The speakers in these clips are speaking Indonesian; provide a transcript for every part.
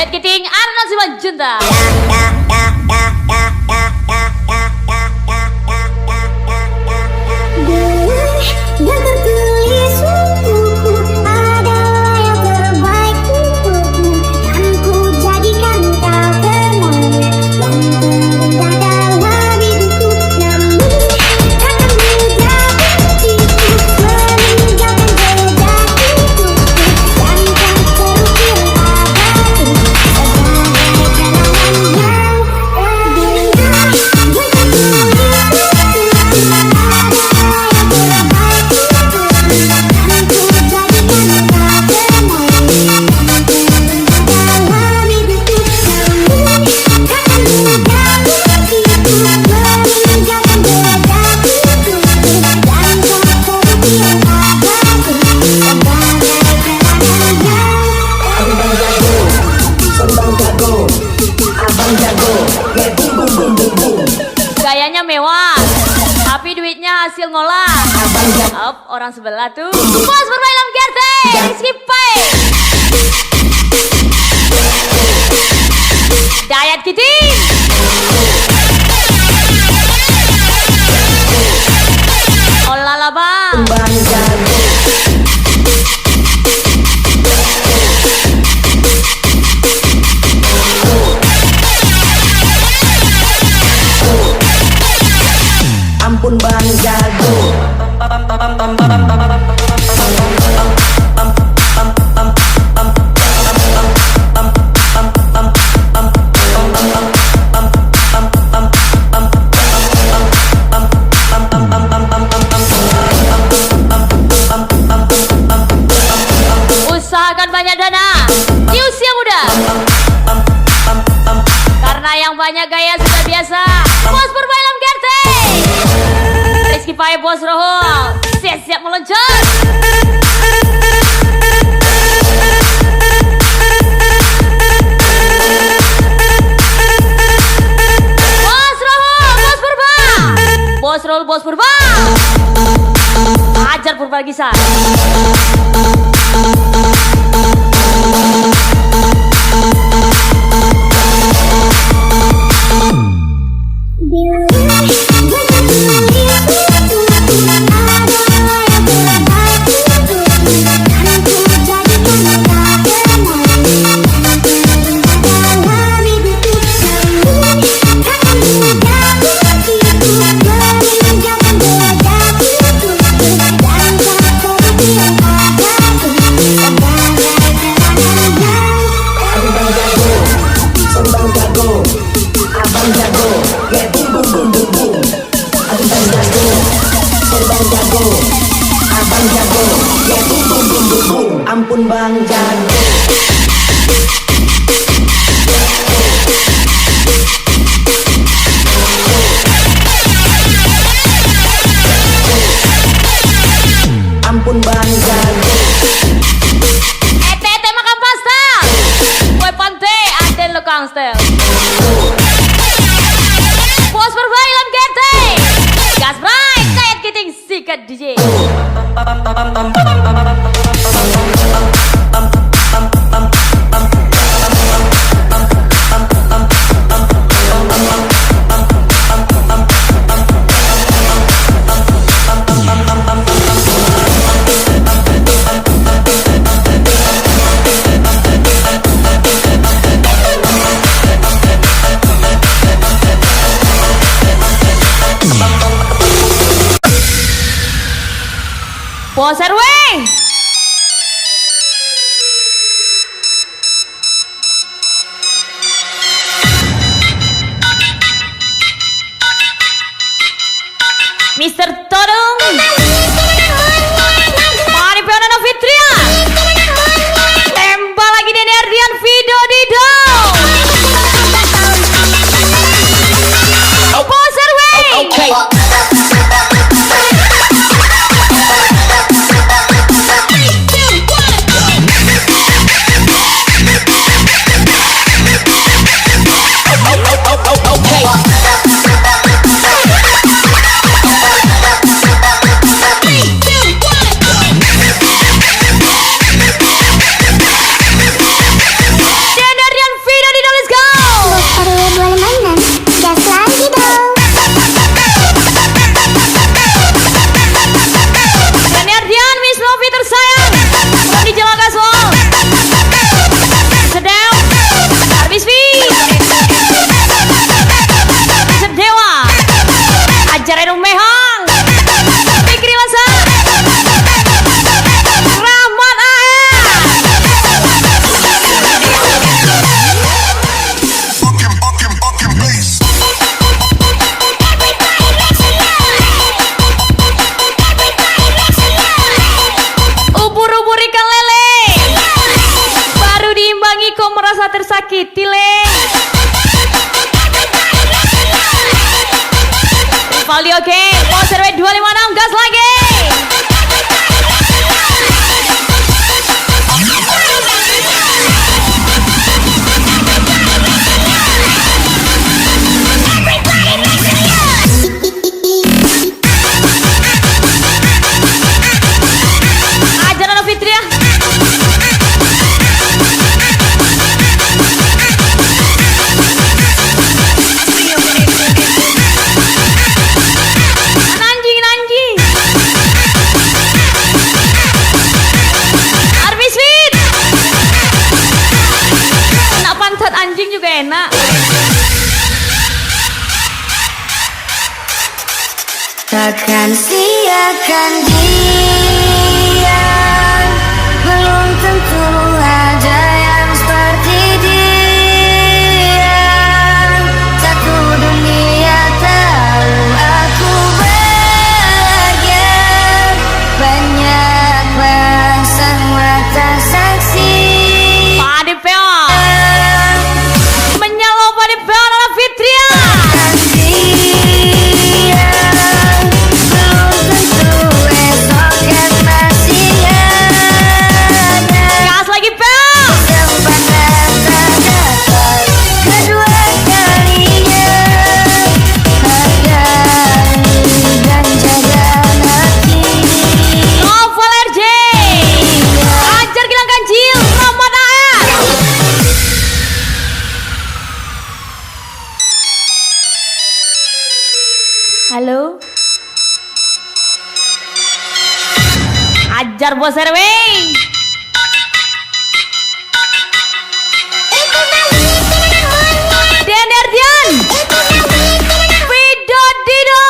Gayat Kiting Arnold Simanjunta. Gayanya mewah, tapi duitnya hasil ngolah. Up, orang sebelah tuh. Bos bermain gerte, skip pay. Gayat Kiting. Olala bang. Ampun bang jago. Usahakan banyak dana di usia muda, karena yang banyak gaya sudah biasa. Bos bermain gerte. Rizky Pai Bos Rohol siap meluncur. Bos Rohol, Bos Purba. Bos Rohol, Bos Purba. Hajar Purba Gisa. Ampun bang jago. Ampun bang jago. Ete makan pasta. Kue pantai ada lekang stel. Bos berbaik gerte. Gas bright Gayat Kiting sikat DJ. Bos RW. Mr. Todong. Mari Piano Fitria. Tembak lagi Deni Ardian Vido Dido. Bos RW. Okay. merasa tersakiti, Leng. Rivaldi oke, poser W256 gas lagi. Ajar Nana Fitria. Nanjing, nanjing. Army Sweet. Enak pantat anjing juga enak. Takkan siakan dia, belum tentu ada yang seperti dia. Satu dunia tahu aku bahagia, banyak bangsa mata saksi. Padi Peo. Menyalo Padi Peo Nana Fitria. Gas lagi Peo. Novel RJ. Ajar Gilang Kancil. Muhammad AR. Halo. Ajar Bos RW. Dian Erdian. Vido Dido.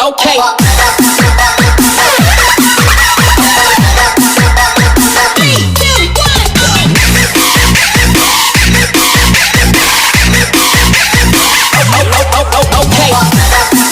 Okay. Okay.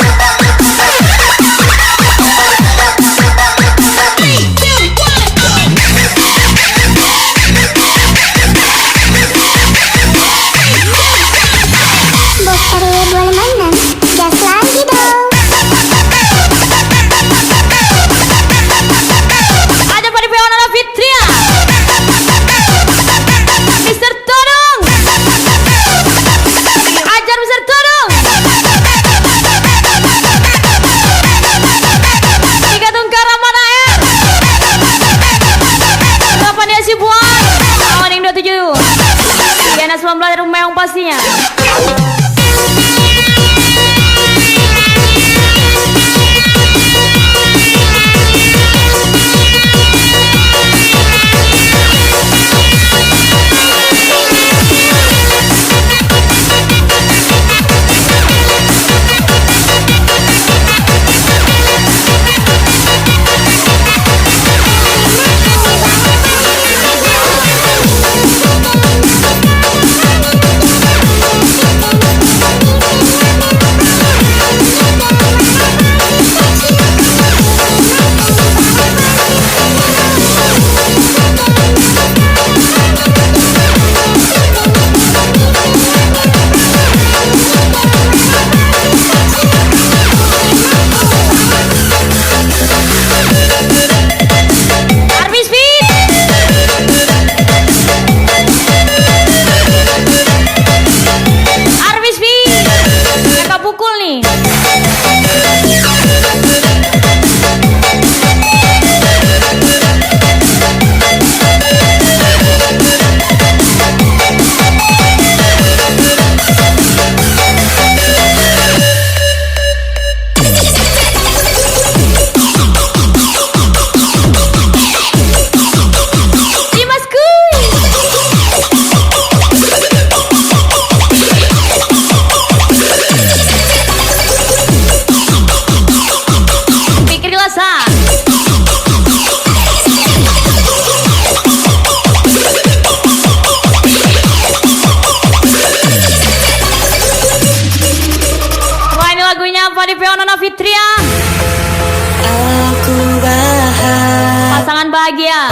bahagia.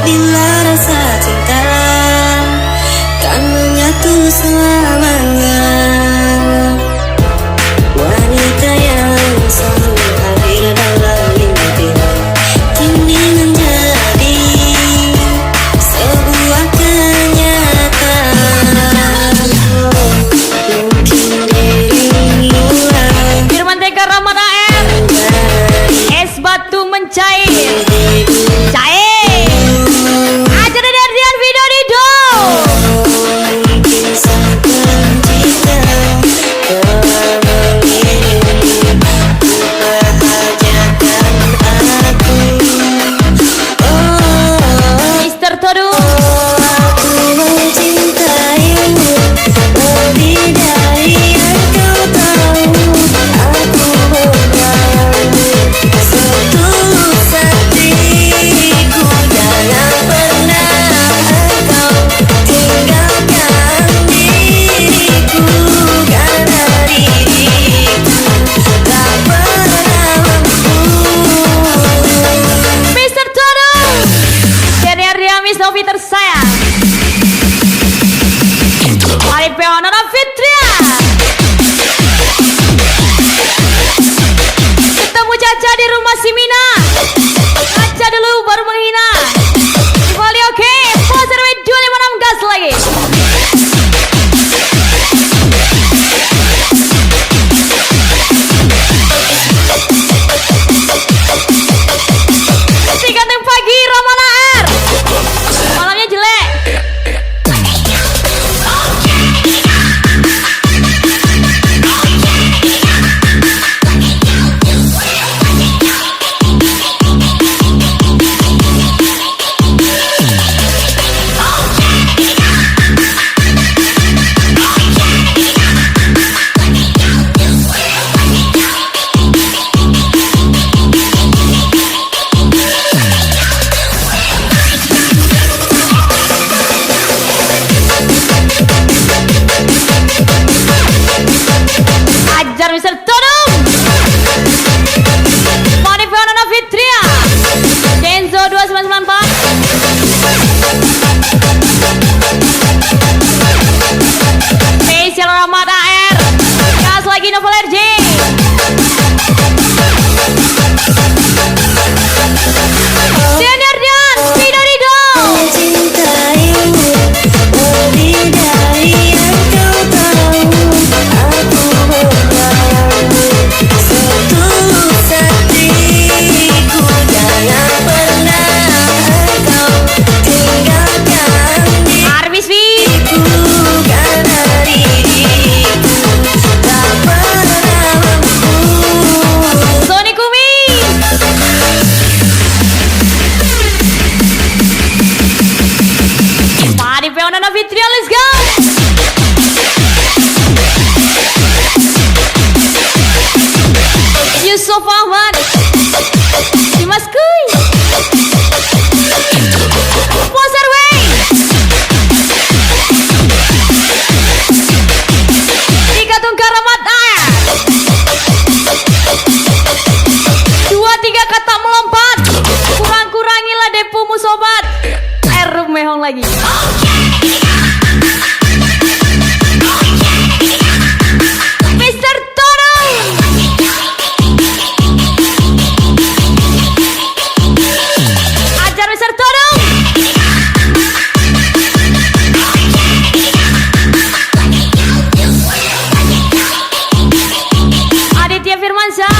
Bila rasa cinta tak menyatu selamanya, wanita yang selalu hadir dalam mimpi kini menjadi sebuah kenyataan. Mungkin dirimu Firman Teka Rahmat AR, es batu mencair. Cair. Aja dari Ardian Video Rido. mungkin sang pencipta telah mengirim membahagiakan aku. Mr. Todu. Aku mencintaimu lebih dari yang kau tahu. Aku menyayangimu setulus hatiku. Jangan pernah engkau tinggalkan diriku, karena diriku tak pernah mampu. Mr. Todu. Dari Ardian Miss Novi tersayang. Arif Peona Fitria. Ketemu Caca di rumah si Mina. Caca dulu baru menghina. Kembali oke. Poser with 256 gas lagi. Diganteng pagi Ramana R. Malamnya jelek. Ajar Mr. Todung. Mani Fernanda Fitria. Denzo 2994. Spesial Rahmat AR. Gas lagi Novel RJ. Senior dan Video Rido. Mencintaimu lebih dari yang kau tahu. Aku menyayangimu setulus hatiku. Jangan pernah engkau tinggalkan Arbis Vi. diriku, karena diriku tak pernah mampu. Sony Kumi. Mari Fernanda Fitria, let's go. Yusuf Ahmad. Dimas Kuy. Poser wey. Tiga Tungkar Rahmat AR. 2-3 kata melompat. Kurang-kurangilah depumu sobat. Erum mehong lagi. Mr. Todung. Ajar Mr. Todung. Aditya Firmansyah.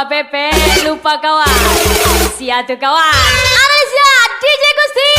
lupa Pepe, lupa kawan. Siatu kawan. Analisa DJ Gusti.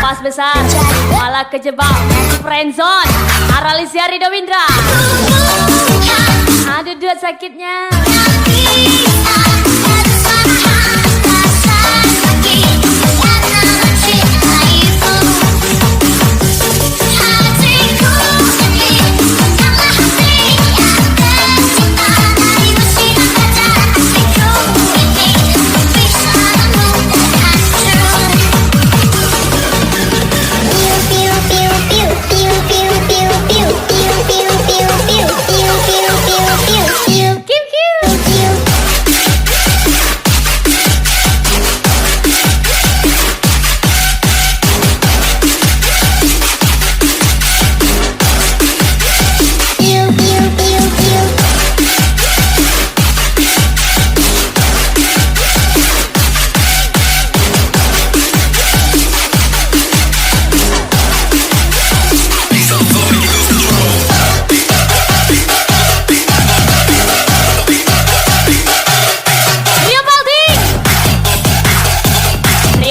Pas besar malah kejebak di friendzone. Aralisia Rido Windra. Aduh duit sakitnya.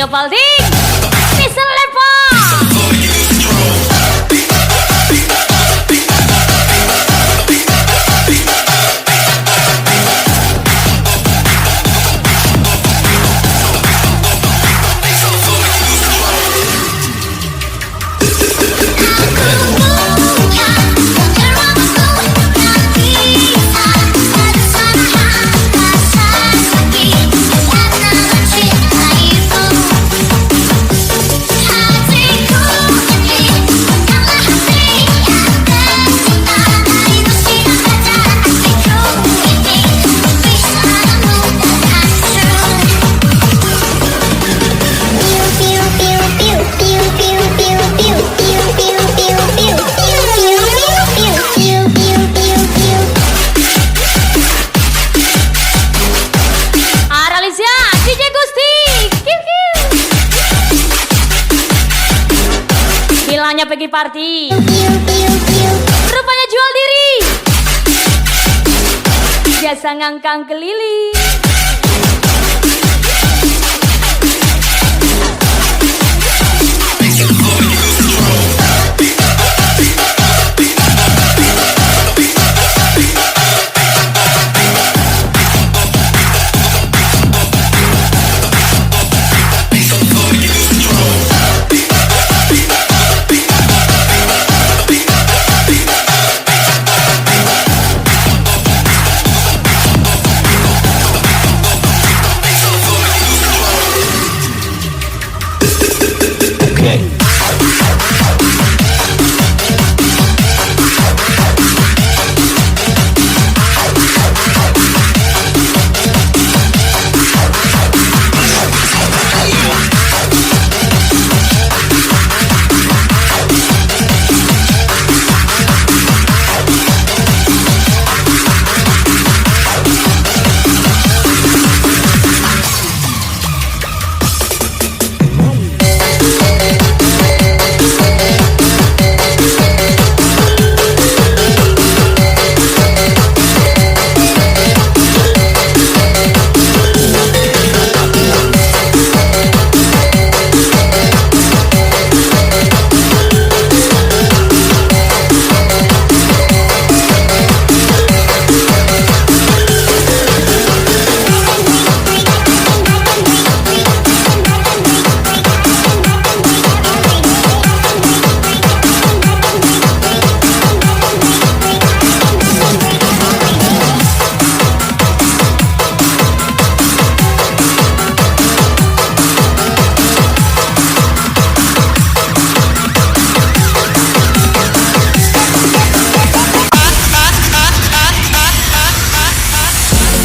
Ayo Balding, Mr. Lepa. Aralicia, DJ Gusti, kiu kiu. Bilangnya pergi party, rupanya jual diri. Jasa ngangkang keliling.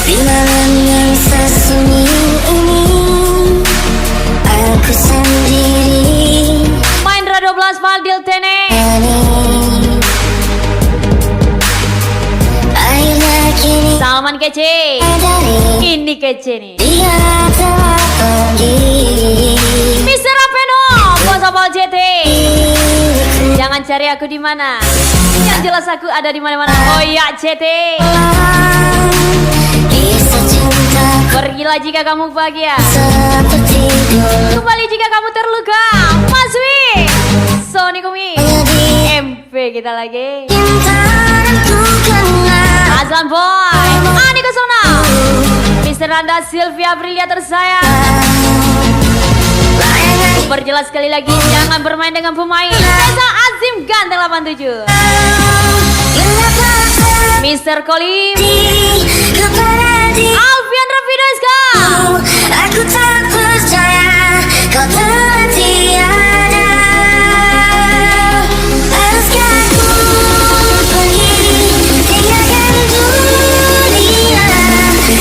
Di malam yang sesunyi ini aku sendiri. Main Ra 12 Fadil Tene. Akhirnya kini Salman kece. dari Ini kece nih. dia telah pergi. Mr. Apeno, bos Apol JT. Jangan cari aku di mana. Yang jelas aku ada di mana-mana. Oh ya JT. Kisah cinta Pergilah jika kamu bahagia. seperti dulu. Kembali jika kamu terluka. Mas Wi, Sony Kumi, MP kita lagi. Cinta dan ku kenal. Azlan Boy, Ani Kesona, Mr. Nanda Sylvia Aprilia tersayang. Perjelas sekali lagi, jangan bermain dengan pemain. Reza Azim Ganteng 87, Mr. Kolim, Kepada dirimu Alfian Rafidoiska. aku tak percaya kau telah tiada. Haruskah ku pergi tinggalkan dunia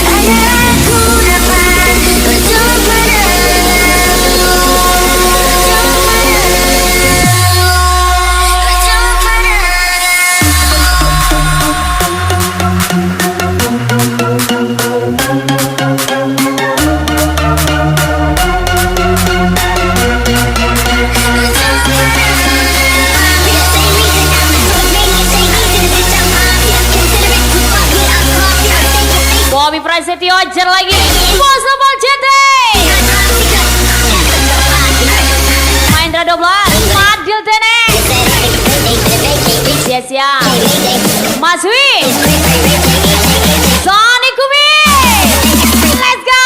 agar aku dapat berjumpa denganmu. Berjumpa denganmu. Siap. Mas Wi. Sonic Kumi. Let's go.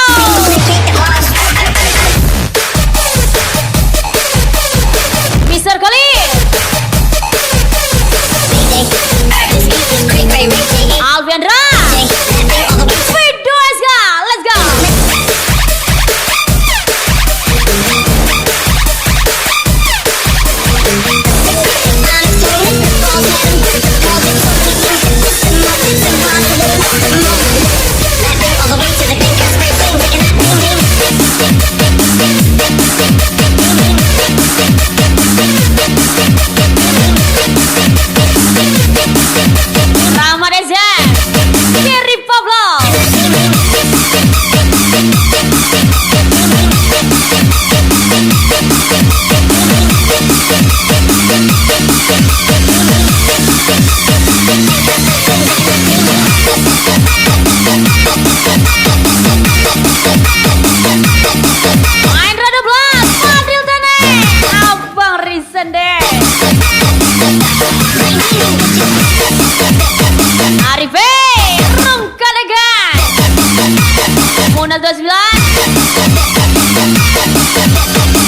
Mr. Khalid. Alviandra. Video SK. Let's go. Ramadeza. Kiri Pablo. Main Rada Blas, Fadil Tene, Abang Risende, Arife, Rum Kadegan, Munal 29,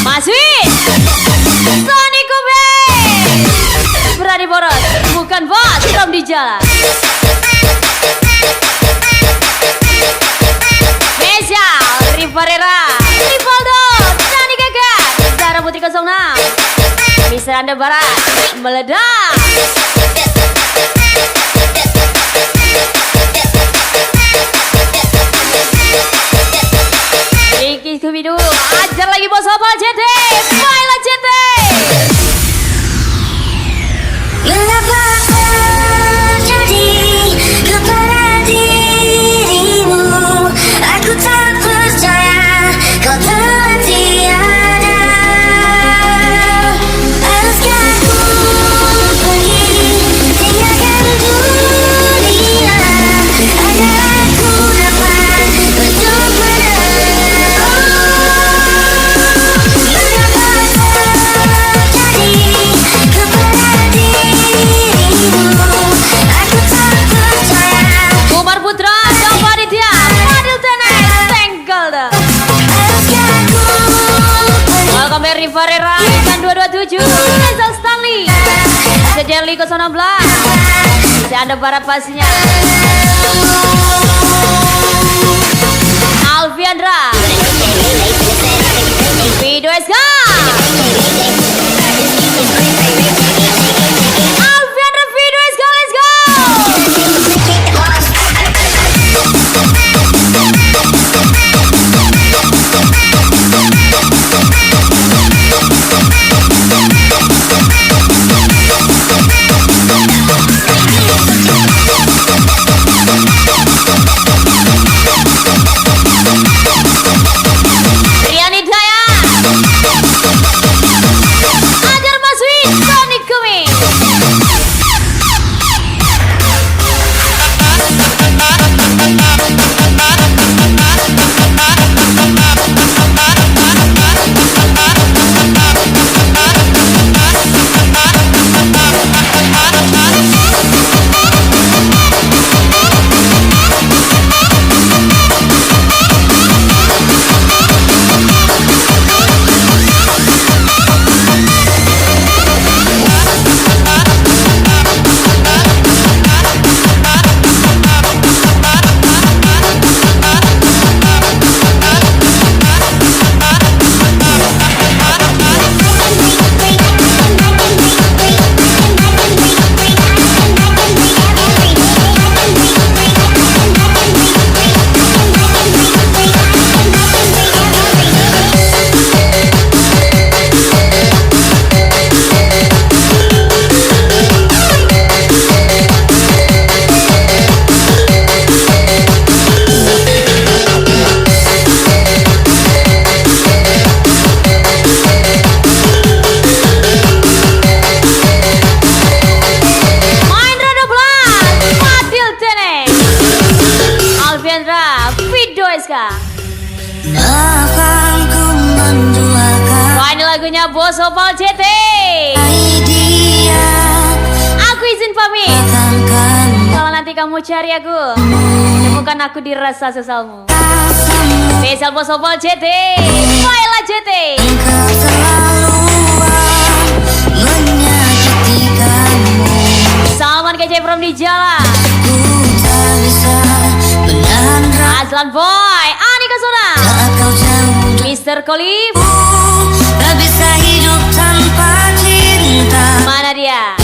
Mas Wid, Sony Kobe, Berani Boros, bukan bos, Rum di jalan. Mesya, Rivarera, Rivaldo, Dani Gagat, Zara Putri 06, Bisa Anda Barat, meledak. Iki Kubidu, ajar lagi bos Opal JT, Baiklah JT. Mengapa terjadi kepada dirimu? Aku tak percaya kau telah tiada. Haruskah ku pergi tinggalkan dunia agar aku dapat berjumpa denganmu? Mengapa terjadi kepada dirimu? Aku tak percaya. Umar Putra, Dava Aditya, Fadil Tene, Tengkel dah. Haruskah ku pergi Welcome back Rivarera, Ikan 227, Rizal Stanley, Sejerli 016, Bisa Anda Barat pastinya. Alviandra, Video SK, Alviandra Video SK, let's go. Rian Hidayat, Ajar Mas Wid, Sonic Kumi. Main Rada Blas, Fadil Tene, Alviandra, Video SK. akan ku menduakan Wah, ini lagunya Bos Opal JT. dia. Aku izin pamit. hati kamu cari aku, temukan aku di rasa sesalmu. Spesial bos Opal JT, Faila JT. Engkau terlaluan menyakiti kamu. Salman KJ from di jalan. Ku tak bisa menahan Aslan Boy, Anika Sona, saat kau jauh. Mr. Kolib. Tak bisa hidup tanpa cinta. Mana dia?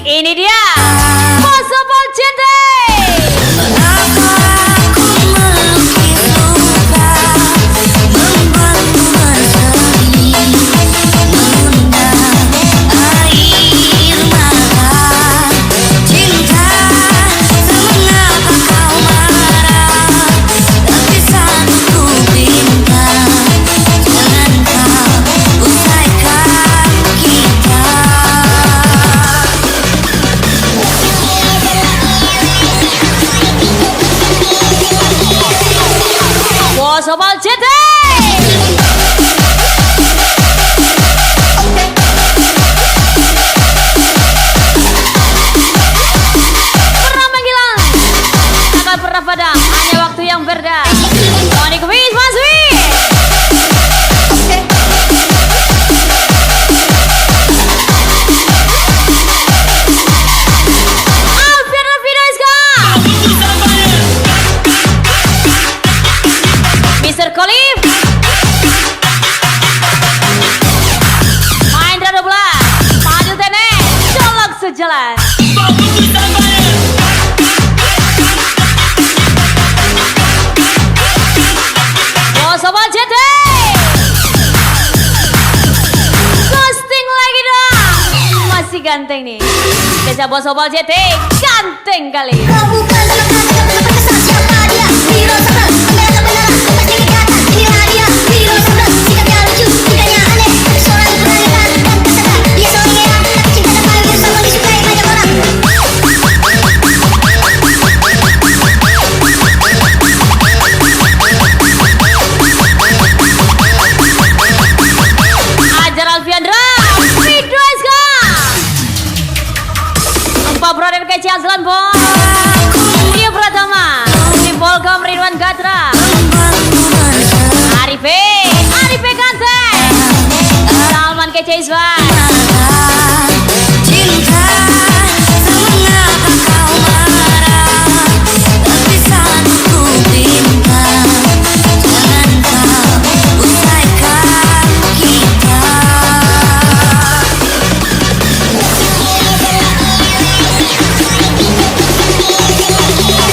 Ini dia, bos Opal JT. Mengapa aku melukis luka, membuatmu bersedih, mengundang air mata. Cinta, mengapa kau marah? Tapi saat ku pinta, jangan kau usaikan kita. Bos Opal JT. Pernah menghilang, akan pernah padam, hanya waktu yang berda. Tony Kumis Maswi. Alfian Rafidoiska, Mr. Kolib, Mahendra 12, Fadil Tene, colok sejalan. Bos Opal JT, ghosting lagi dong. Masih ganteng nih. Spesial Bos Opal JT, ganteng kali. Kau bukan selokan, berkesan siapa dia? Hero sebelah, pembela kebenaran, lepas dari kata. Inilah dia, hero sebelah, sikapnya lucu, tidaknya aneh. Seorang keberanian dan kesabaran. Dia seorang yang tapi cinta dan paling bersama disukai banyak orang. Ajar Alfiandra, Widoiska, Empat brother kece Aslan Boy, Dia Pratama, Tim Polkam Ridwan Gatra, Membuatmu bersedih. Arife ganteng, Salman kece Iswan. Cinta, mengapa kau marah? Tapi saat ku pinta, jangan kau usaikan kita.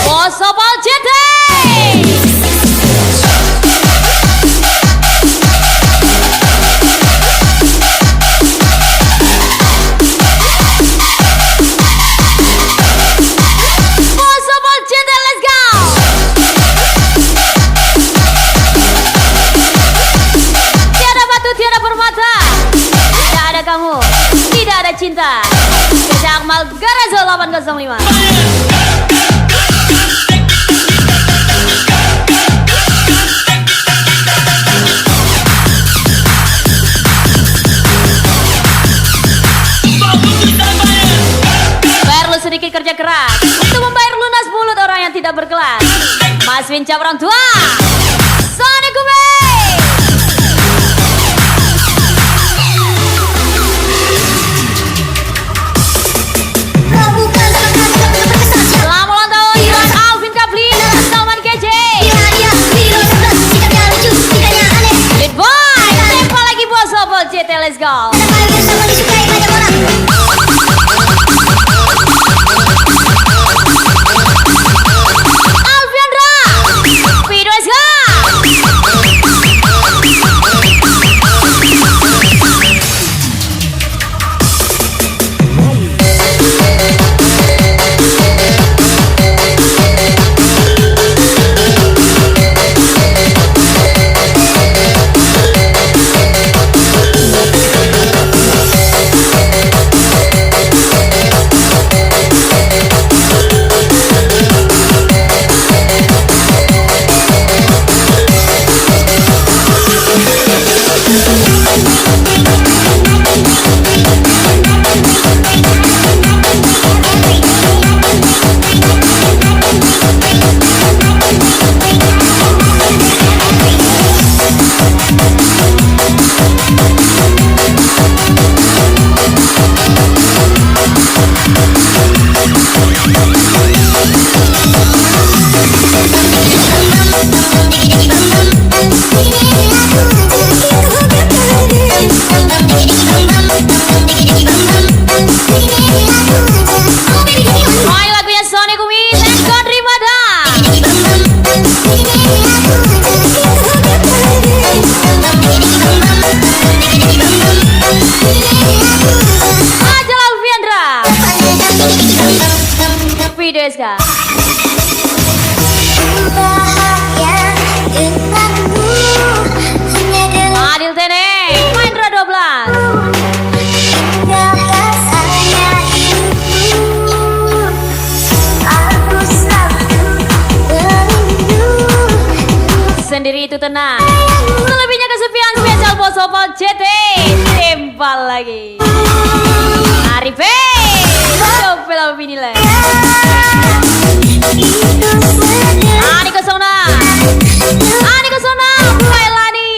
Bos Opal JT. Bos Opal JT, let's go. Tiada batu, tiada permata. Tidak ada kamu, tidak ada cinta. Kecak Akmal Garazo 805. Perlu sedikit kerja keras untuk membayar lunas mulut orang yang tidak berkelas. Mas Winca orang tua, Sony Kume. Kau bukan selokan, berkesan siapa? Selamat ulang tahun Iwan Alvin Kaplin dan Salman KJ. Inilah dia, hero sebelah, sikapnya lucu, tidaknya aneh. Lead boy, tempa lagi Bos Opal JT, let's go. Dan paling bersama disukai banyak orang. Alfiandra, Widoiska. JSK. Bahagia denganmu hanya dengan Adil Tene, Maindra 12. rasanya hidupku. Aku selalu merindu. Sendiri itu tenang. Selebihnya kesepian spesial bos Opal JT. Tembal lagi. Arife, coba lah binilai. Ani Kesona, Ani Kesona, Kailani.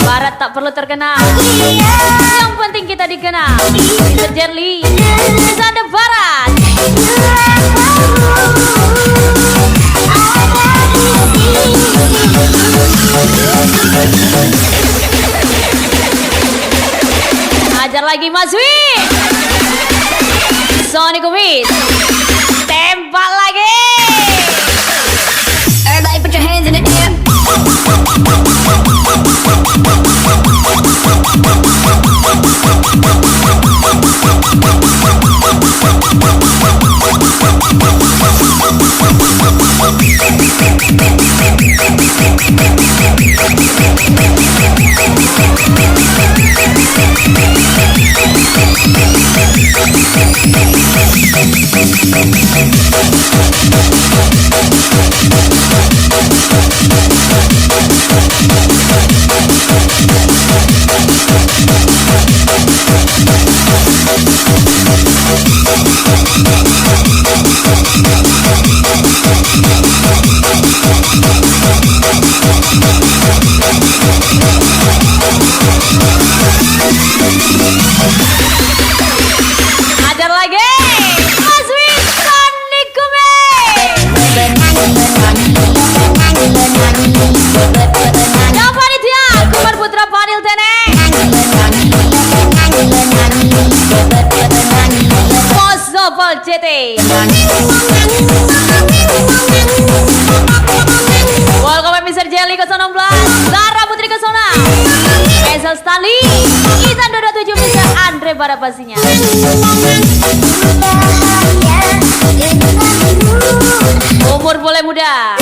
Barat tak perlu terkenal, yang penting kita dikenal. Mr. Jerly, Sanda Barat. Ajar lagi Mas Wi. Sony Kumis. Tembak lagi. Everybody put your hands in the air. Ajar lagi. Mas Wi, Sony Kumis. Yang panitia, Kumar Putra Panil Teneng. Bos Opal JT. Welcome Mr. Jelly ke 16, Zara Putri ke Sona, Esel Stanley, Ethan 27 Mr. Andre pada pastinya. Umur boleh muda,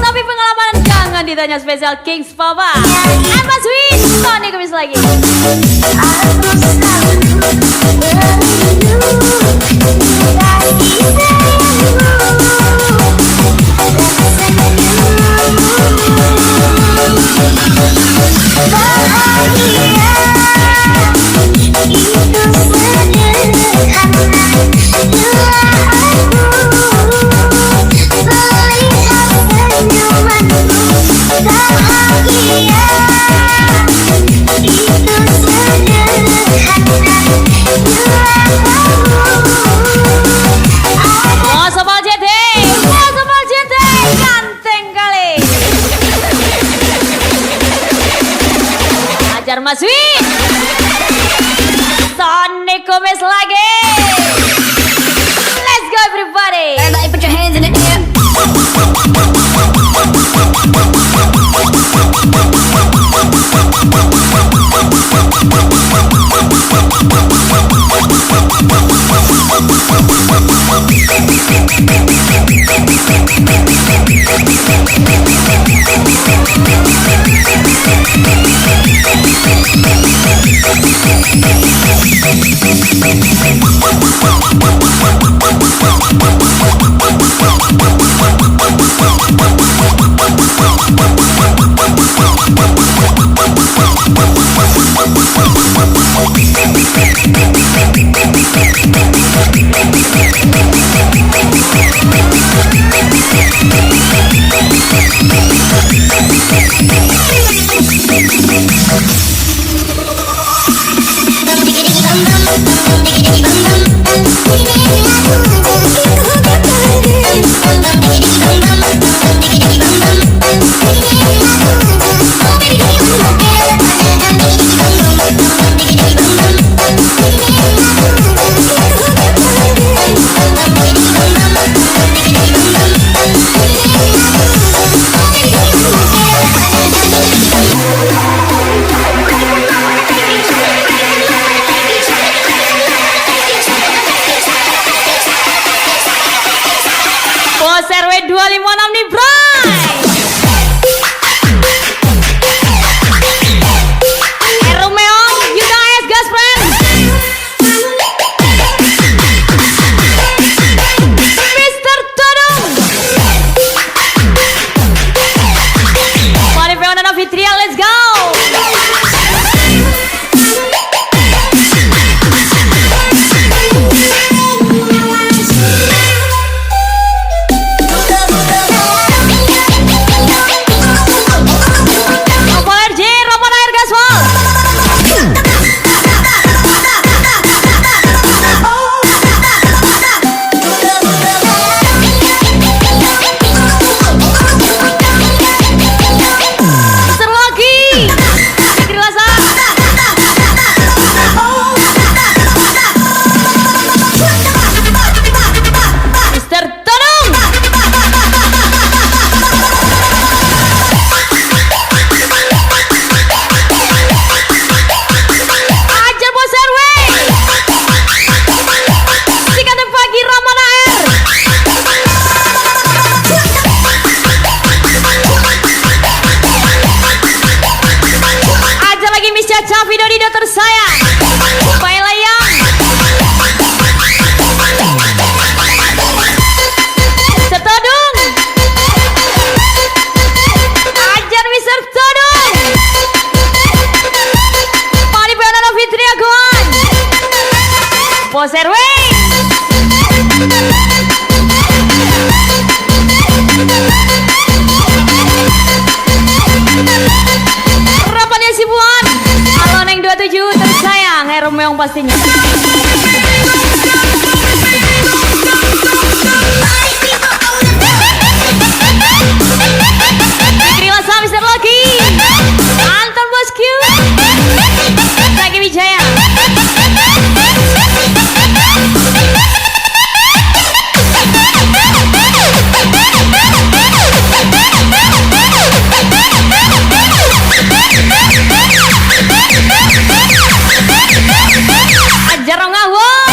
tapi pengalaman jangan ditanya. Spesial Kings Papa, Emma Sweet, Sony Kumis lagi. Aku selalu merindu kasih sayangmu. Bos Opal JT, ganteng kali. Ajar Mas Wi, Sony Kumis lagi. Let's go everybody. Everybody put your hands in the air. Boom. Bos RW. Rapannya si Buan. Halo Neng 27 tersayang, Herum Meong pastinya. Krila Sam, Mr. Loki, Anton Bosku, Zaki Wijaya. Ajar ngawo.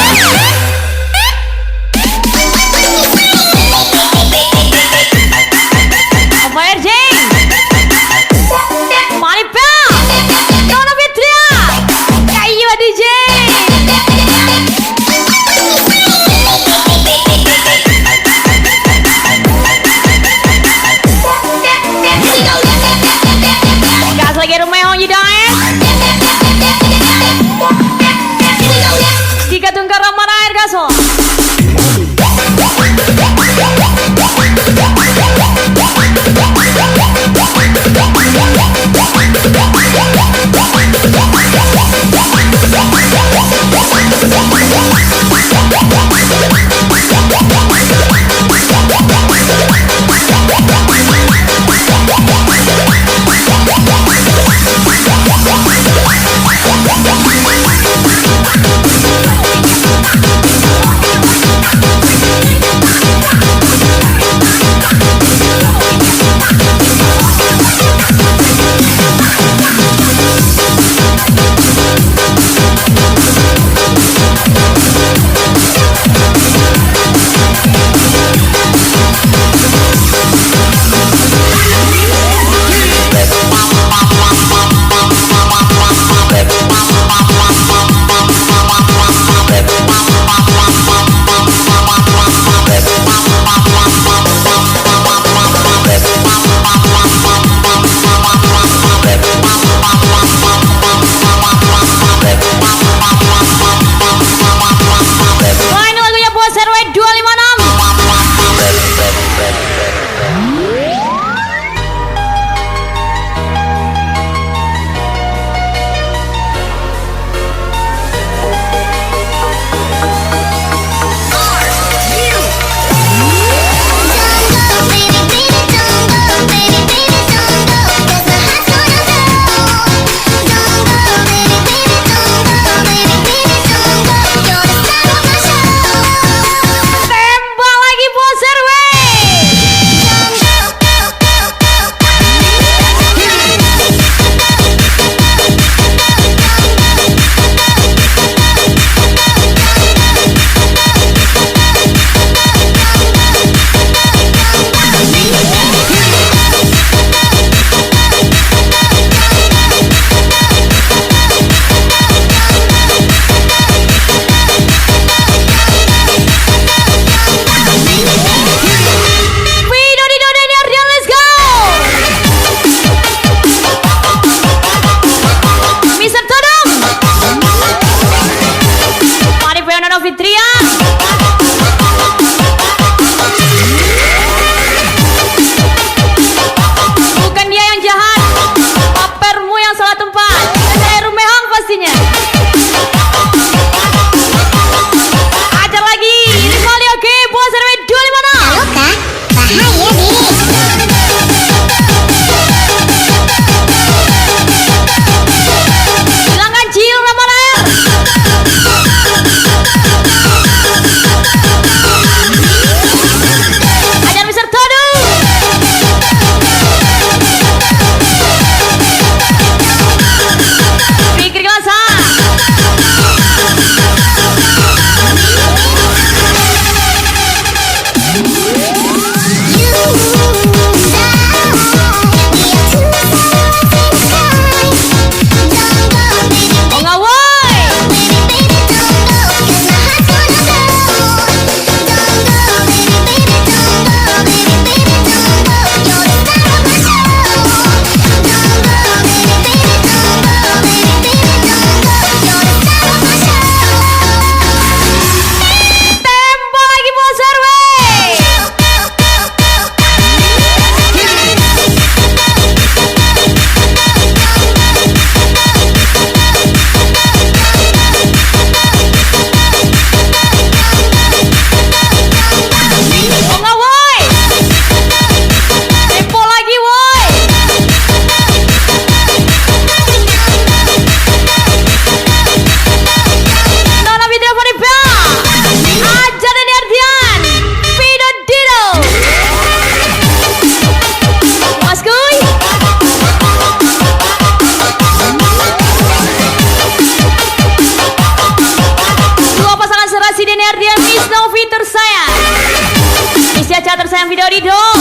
video Ridho.